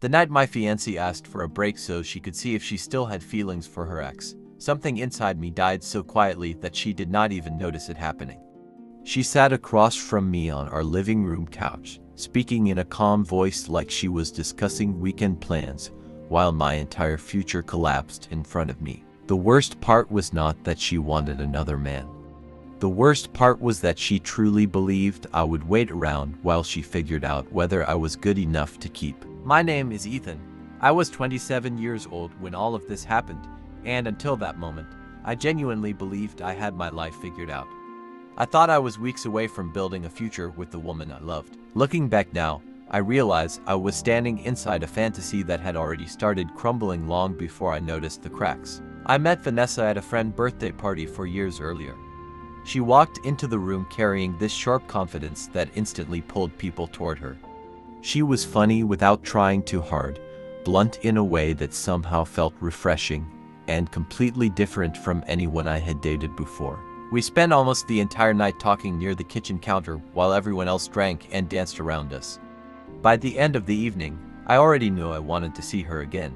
The night my fiancée asked for a break so she could see if she still had feelings for her ex, something inside me died so quietly that she did not even notice it happening. She sat across from me on our living room couch, speaking in a calm voice like she was discussing weekend plans, while my entire future collapsed in front of me. The worst part was not that she wanted another man. The worst part was that she truly believed I would wait around while she figured out whether I was good enough to keep. My name is Ethan. I was 27 years old when all of this happened, and until that moment, I genuinely believed I had my life figured out. I thought I was weeks away from building a future with the woman I loved. Looking back now, I realize I was standing inside a fantasy that had already started crumbling long before I noticed the cracks. I met Vanessa at a friend's birthday party 4 years earlier. She walked into the room carrying this sharp confidence that instantly pulled people toward her. She was funny without trying too hard, blunt in a way that somehow felt refreshing, and completely different from anyone I had dated before. We spent almost the entire night talking near the kitchen counter while everyone else drank and danced around us. By the end of the evening, I already knew I wanted to see her again.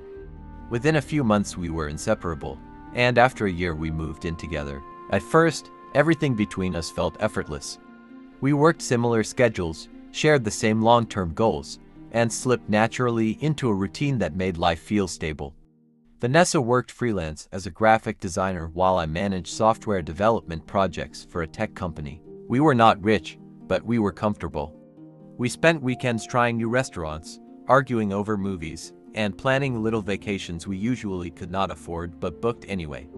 Within a few months we were inseparable, and after a year we moved in together. At first, everything between us felt effortless. We worked similar schedules, shared the same long-term goals, and slipped naturally into a routine that made life feel stable. Vanessa worked freelance as a graphic designer while I managed software development projects for a tech company. We were not rich, but we were comfortable. We spent weekends trying new restaurants, arguing over movies, and planning little vacations we usually could not afford but booked anyway.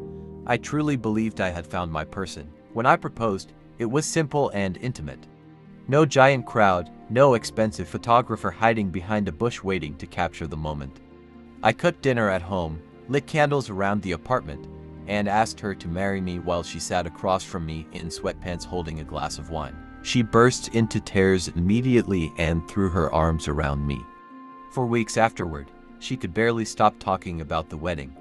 I truly believed I had found my person. When I proposed, it was simple and intimate. No giant crowd, no expensive photographer hiding behind a bush waiting to capture the moment. I cooked dinner at home, lit candles around the apartment, and asked her to marry me while she sat across from me in sweatpants holding a glass of wine. She burst into tears immediately and threw her arms around me. For weeks afterward, she could barely stop talking about the wedding.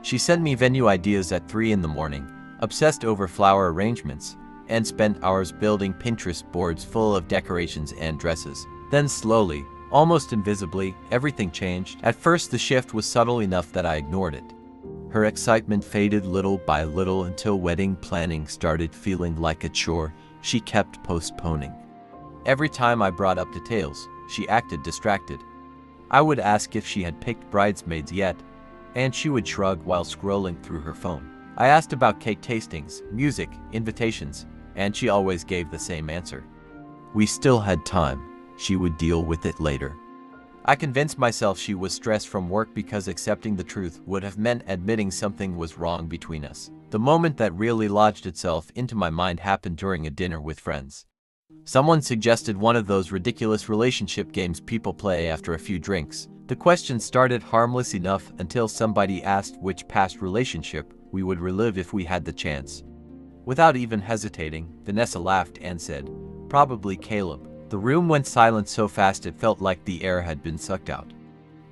She sent me venue ideas at 3 in the morning, obsessed over flower arrangements, and spent hours building Pinterest boards full of decorations and dresses. Then slowly, almost invisibly, everything changed. At first the shift was subtle enough that I ignored it. Her excitement faded little by little until wedding planning started feeling like a chore she kept postponing. Every time I brought up details, she acted distracted. I would ask if she had picked bridesmaids yet, and she would shrug while scrolling through her phone. I asked about cake tastings, music, invitations, and she always gave the same answer. We still had time. She would deal with it later. I convinced myself she was stressed from work because accepting the truth would have meant admitting something was wrong between us. The moment that really lodged itself into my mind happened during a dinner with friends. Someone suggested one of those ridiculous relationship games people play after a few drinks. The question started harmless enough until somebody asked which past relationship we would relive if we had the chance. Without even hesitating, Vanessa laughed and said, "Probably Caleb." The room went silent so fast it felt like the air had been sucked out.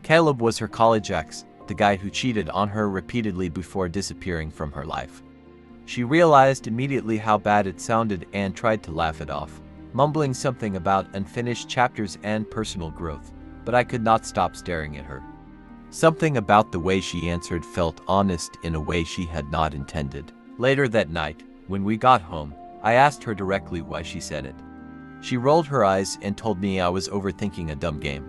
Caleb was her college ex, the guy who cheated on her repeatedly before disappearing from her life. She realized immediately how bad it sounded and tried to laugh it off, mumbling something about unfinished chapters and personal growth, but I could not stop staring at her. Something about the way she answered felt honest in a way she had not intended. Later that night, when we got home, I asked her directly why she said it. She rolled her eyes and told me I was overthinking a dumb game.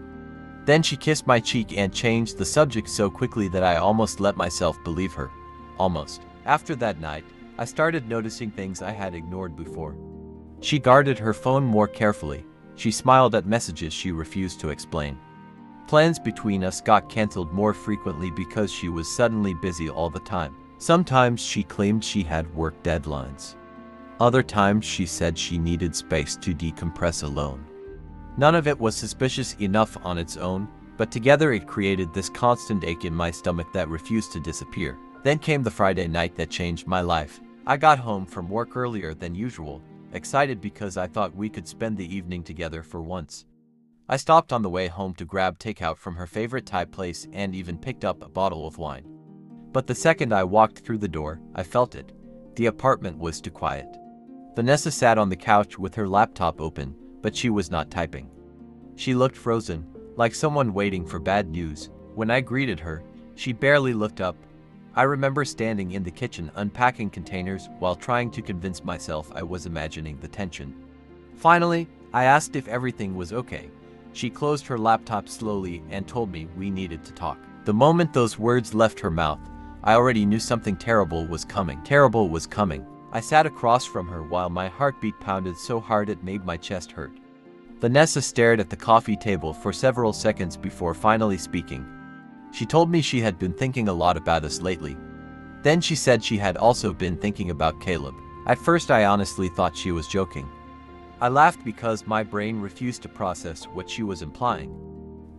Then she kissed my cheek and changed the subject so quickly that I almost let myself believe her. Almost. After that night, I started noticing things I had ignored before. She guarded her phone more carefully. She smiled at messages she refused to explain. Plans between us got canceled more frequently because she was suddenly busy all the time. Sometimes she claimed she had work deadlines. Other times she said she needed space to decompress alone. None of it was suspicious enough on its own, but together it created this constant ache in my stomach that refused to disappear. Then came the Friday night that changed my life. I got home from work earlier than usual, excited because I thought we could spend the evening together for once. I stopped on the way home to grab takeout from her favorite Thai place and even picked up a bottle of wine. But the second I walked through the door, I felt it. The apartment was too quiet. Vanessa sat on the couch with her laptop open, but she was not typing. She looked frozen, like someone waiting for bad news. When I greeted her, she barely looked up. I remember standing in the kitchen unpacking containers while trying to convince myself I was imagining the tension. Finally, I asked if everything was okay. She closed her laptop slowly and told me we needed to talk. The moment those words left her mouth, I already knew something terrible was coming. Terrible was coming. I sat across from her while my heartbeat pounded so hard it made my chest hurt. Vanessa stared at the coffee table for several seconds before finally speaking. She told me she had been thinking a lot about us lately. Then she said she had also been thinking about Caleb. At first I honestly thought she was joking. I laughed because my brain refused to process what she was implying.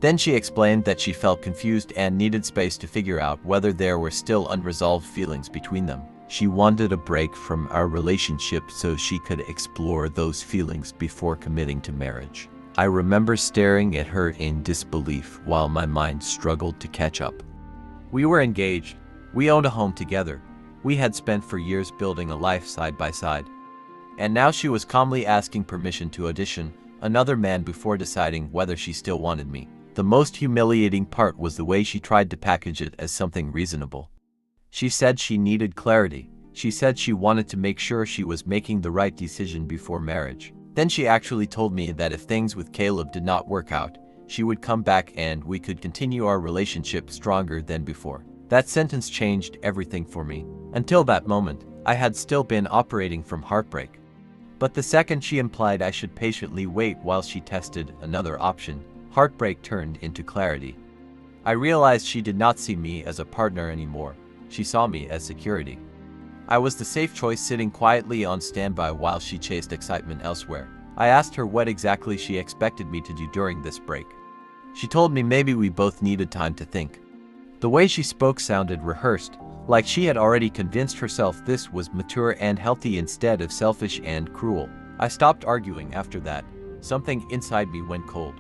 Then she explained that she felt confused and needed space to figure out whether there were still unresolved feelings between them. She wanted a break from our relationship so she could explore those feelings before committing to marriage. I remember staring at her in disbelief while my mind struggled to catch up. We were engaged. We owned a home together. We had spent for years building a life side by side. And now she was calmly asking permission to audition another man before deciding whether she still wanted me. The most humiliating part was the way she tried to package it as something reasonable. She said she needed clarity. She said she wanted to make sure she was making the right decision before marriage. Then she actually told me that if things with Caleb did not work out, she would come back and we could continue our relationship stronger than before. That sentence changed everything for me. Until that moment, I had still been operating from heartbreak. But the second she implied I should patiently wait while she tested another option, heartbreak turned into clarity. I realized she did not see me as a partner anymore. She saw me as security. I was the safe choice sitting quietly on standby while she chased excitement elsewhere. I asked her what exactly she expected me to do during this break. She told me maybe we both needed time to think. The way she spoke sounded rehearsed, like she had already convinced herself this was mature and healthy instead of selfish and cruel. I stopped arguing after that. Something inside me went cold.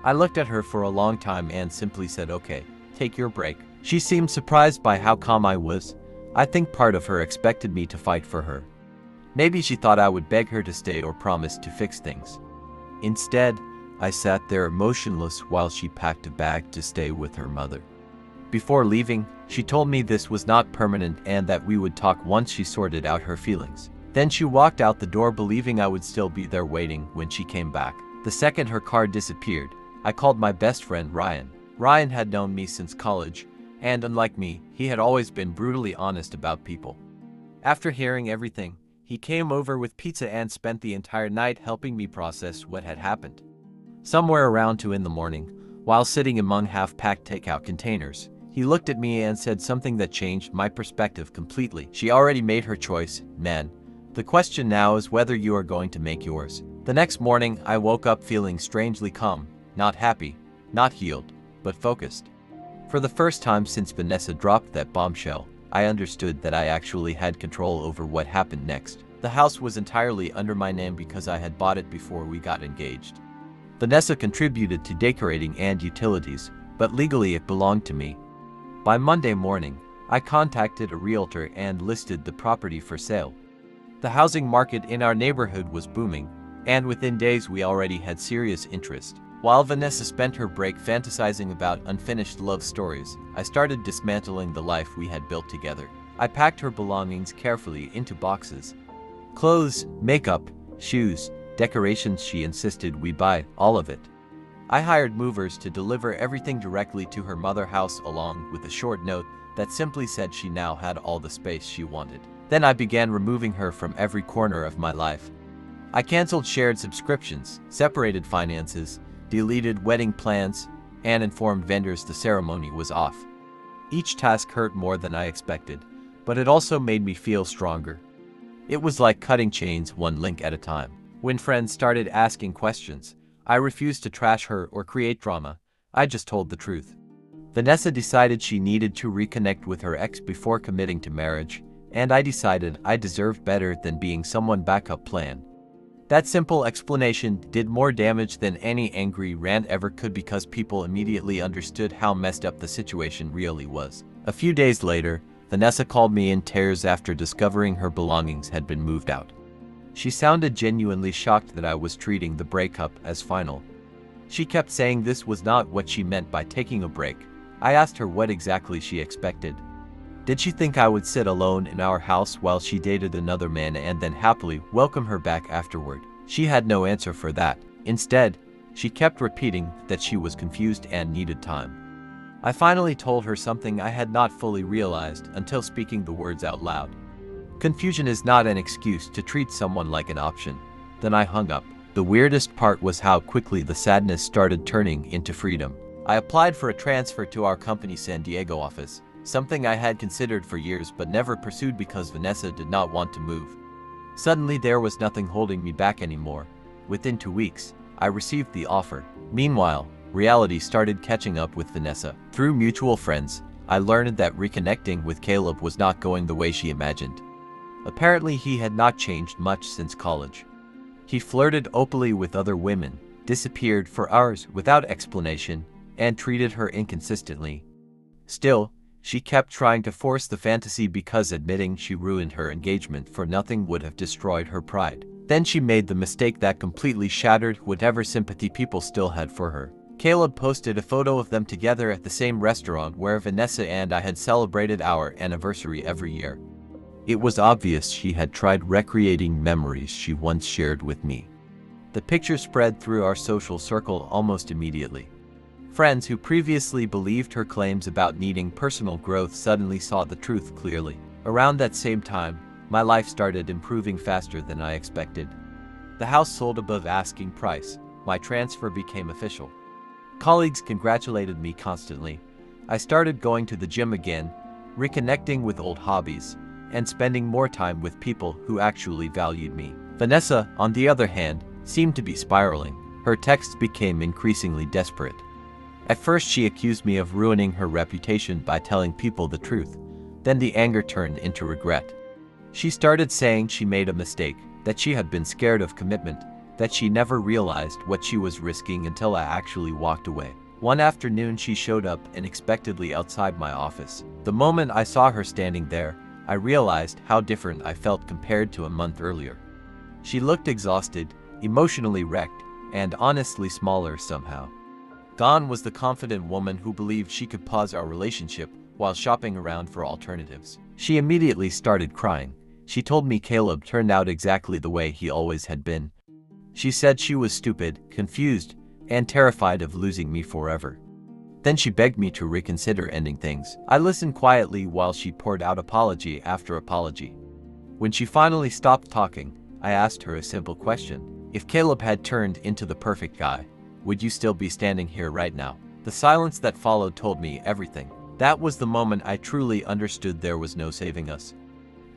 I looked at her for a long time and simply said, "Okay, take your break." She seemed surprised by how calm I was. I think part of her expected me to fight for her. Maybe she thought I would beg her to stay or promise to fix things. Instead, I sat there motionless while she packed a bag to stay with her mother. Before leaving, she told me this was not permanent and that we would talk once she sorted out her feelings. Then she walked out the door believing I would still be there waiting when she came back. The second her car disappeared, I called my best friend Ryan. Ryan had known me since college, and unlike me, he had always been brutally honest about people. After hearing everything, he came over with pizza and spent the entire night helping me process what had happened. Somewhere around 2 in the morning, while sitting among half-packed takeout containers, he looked at me and said something that changed my perspective completely. "She already made her choice, man. The question now is whether you are going to make yours." The next morning, I woke up feeling strangely calm, not happy, not healed, but focused. For the first time since Vanessa dropped that bombshell, I understood that I actually had control over what happened next. The house was entirely under my name because I had bought it before we got engaged. Vanessa contributed to decorating and utilities, but legally it belonged to me. By Monday morning, I contacted a realtor and listed the property for sale. The housing market in our neighborhood was booming, and within days we already had serious interest. While Vanessa spent her break fantasizing about unfinished love stories, I started dismantling the life we had built together. I packed her belongings carefully into boxes. Clothes, makeup, shoes, decorations. She insisted we buy all of it. I hired movers to deliver everything directly to her mother's house along with a short note that simply said she now had all the space she wanted. Then I began removing her from every corner of my life. I canceled shared subscriptions, separated finances, deleted wedding plans, and informed vendors the ceremony was off. Each task hurt more than I expected, but it also made me feel stronger. It was like cutting chains one link at a time. When friends started asking questions, I refused to trash her or create drama. I just told the truth. Vanessa decided she needed to reconnect with her ex before committing to marriage, and I decided I deserved better than being someone's backup plan. That simple explanation did more damage than any angry rant ever could because people immediately understood how messed up the situation really was. A few days later, Vanessa called me in tears after discovering her belongings had been moved out. She sounded genuinely shocked that I was treating the breakup as final. She kept saying this was not what she meant by taking a break. I asked her what exactly she expected. Did she think I would sit alone in our house while she dated another man and then happily welcome her back afterward? She had no answer for that. Instead, she kept repeating that she was confused and needed time. I finally told her something I had not fully realized until speaking the words out loud. Confusion is not an excuse to treat someone like an option. Then I hung up. The weirdest part was how quickly the sadness started turning into freedom. I applied for a transfer to our company's San Diego office, something I had considered for years but never pursued because Vanessa did not want to move. Suddenly there was nothing holding me back anymore. Within 2 weeks, I received the offer. Meanwhile, reality started catching up with Vanessa. Through mutual friends, I learned that reconnecting with Caleb was not going the way she imagined. Apparently he had not changed much since college. He flirted openly with other women, disappeared for hours without explanation, and treated her inconsistently. Still, she kept trying to force the fantasy because admitting she ruined her engagement for nothing would have destroyed her pride. Then she made the mistake that completely shattered whatever sympathy people still had for her. Caleb posted a photo of them together at the same restaurant where Vanessa and I had celebrated our anniversary every year. It was obvious she had tried recreating memories she once shared with me. The picture spread through our social circle almost immediately. Friends who previously believed her claims about needing personal growth suddenly saw the truth clearly. Around that same time, my life started improving faster than I expected. The house sold above asking price. My transfer became official. Colleagues congratulated me constantly. I started going to the gym again, reconnecting with old hobbies, and spending more time with people who actually valued me. Vanessa, on the other hand, seemed to be spiraling. Her texts became increasingly desperate. At first she accused me of ruining her reputation by telling people the truth. Then the anger turned into regret. She started saying she made a mistake, that she had been scared of commitment, that she never realized what she was risking until I actually walked away. One afternoon she showed up unexpectedly outside my office. The moment I saw her standing there, I realized how different I felt compared to a month earlier. She looked exhausted, emotionally wrecked, and honestly smaller somehow. Gone was the confident woman who believed she could pause our relationship while shopping around for alternatives. She immediately started crying. She told me Caleb turned out exactly the way he always had been. She said she was stupid, confused, and terrified of losing me forever. Then she begged me to reconsider ending things. I listened quietly while she poured out apology after apology. When she finally stopped talking, I asked her a simple question. If Caleb had turned into the perfect guy, would you still be standing here right now? The silence that followed told me everything. That was the moment I truly understood there was no saving us.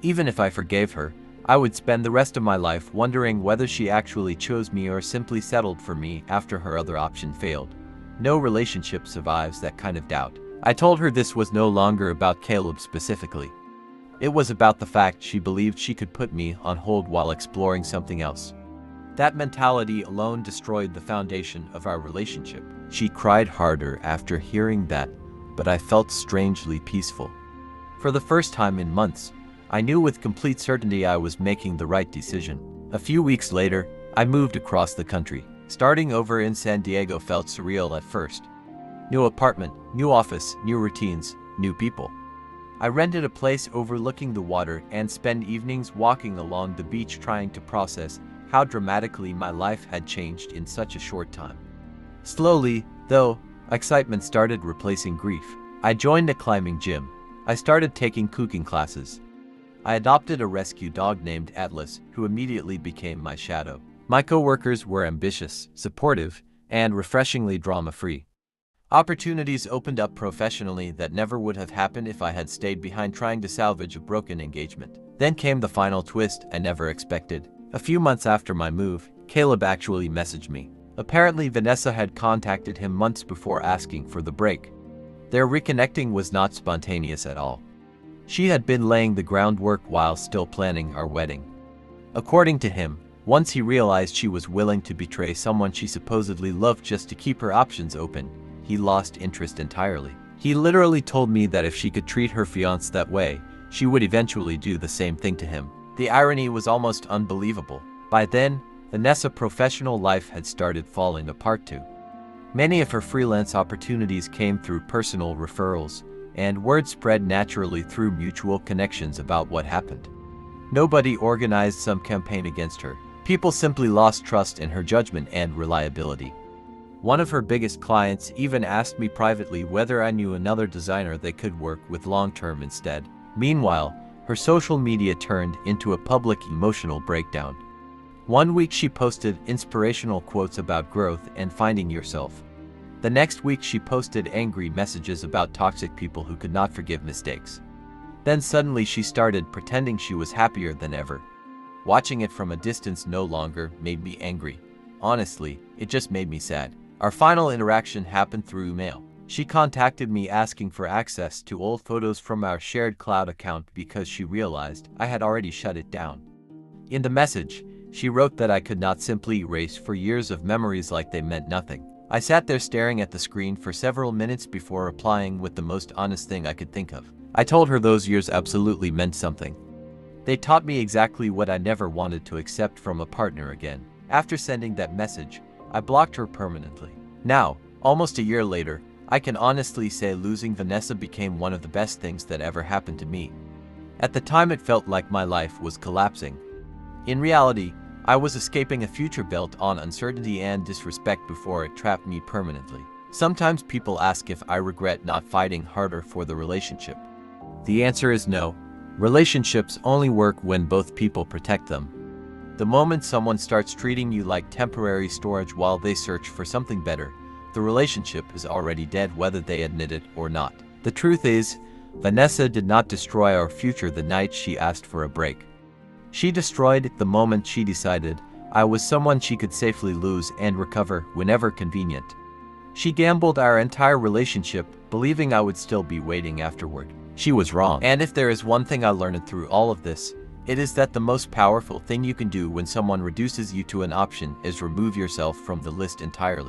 Even if I forgave her, I would spend the rest of my life wondering whether she actually chose me or simply settled for me after her other option failed. No relationship survives that kind of doubt. I told her this was no longer about Caleb specifically. It was about the fact she believed she could put me on hold while exploring something else. That mentality alone destroyed the foundation of our relationship. She cried harder after hearing that, but I felt strangely peaceful. For the first time in months, I knew with complete certainty I was making the right decision. A few weeks later, I moved across the country. Starting over in San Diego felt surreal at first. New apartment, new office, new routines, new people. I rented a place overlooking the water and spent evenings walking along the beach trying to process how dramatically my life had changed in such a short time. Slowly, though, excitement started replacing grief. I joined a climbing gym. I started taking cooking classes. I adopted a rescue dog named Atlas, who immediately became my shadow. My coworkers were ambitious, supportive, and refreshingly drama-free. Opportunities opened up professionally that never would have happened if I had stayed behind trying to salvage a broken engagement. Then came the final twist I never expected. A few months after my move, Caleb actually messaged me. Apparently, Vanessa had contacted him months before asking for the break. Their reconnecting was not spontaneous at all. She had been laying the groundwork while still planning our wedding. According to him, once he realized she was willing to betray someone she supposedly loved just to keep her options open, he lost interest entirely. He literally told me that if she could treat her fiancé that way, she would eventually do the same thing to him. The irony was almost unbelievable. By then, Vanessa's professional life had started falling apart too. Many of her freelance opportunities came through personal referrals, and word spread naturally through mutual connections about what happened. Nobody organized some campaign against her. People simply lost trust in her judgment and reliability. One of her biggest clients even asked me privately whether I knew another designer they could work with long-term instead. Meanwhile, her social media turned into a public emotional breakdown. One week she posted inspirational quotes about growth and finding yourself. The next week she posted angry messages about toxic people who could not forgive mistakes. Then suddenly she started pretending she was happier than ever. Watching it from a distance no longer made me angry. Honestly, it just made me sad. Our final interaction happened through email. She contacted me asking for access to old photos from our shared cloud account because she realized I had already shut it down. In the message, she wrote that I could not simply erase for years of memories like they meant nothing. I sat there staring at the screen for several minutes before replying with the most honest thing I could think of. I told her those years absolutely meant something. They taught me exactly what I never wanted to accept from a partner again. After sending that message, I blocked her permanently. Now, almost a year later, I can honestly say losing Vanessa became one of the best things that ever happened to me. At the time it felt like my life was collapsing. In reality, I was escaping a future built on uncertainty and disrespect before it trapped me permanently. Sometimes people ask if I regret not fighting harder for the relationship. The answer is no. Relationships only work when both people protect them. The moment someone starts treating you like temporary storage while they search for something better, the relationship is already dead whether they admit it or not. The truth is, Vanessa did not destroy our future the night she asked for a break. She destroyed it the moment she decided I was someone she could safely lose and recover whenever convenient. She gambled our entire relationship, believing I would still be waiting afterward. She was wrong. And if there is one thing I learned through all of this, it is that the most powerful thing you can do when someone reduces you to an option is remove yourself from the list entirely.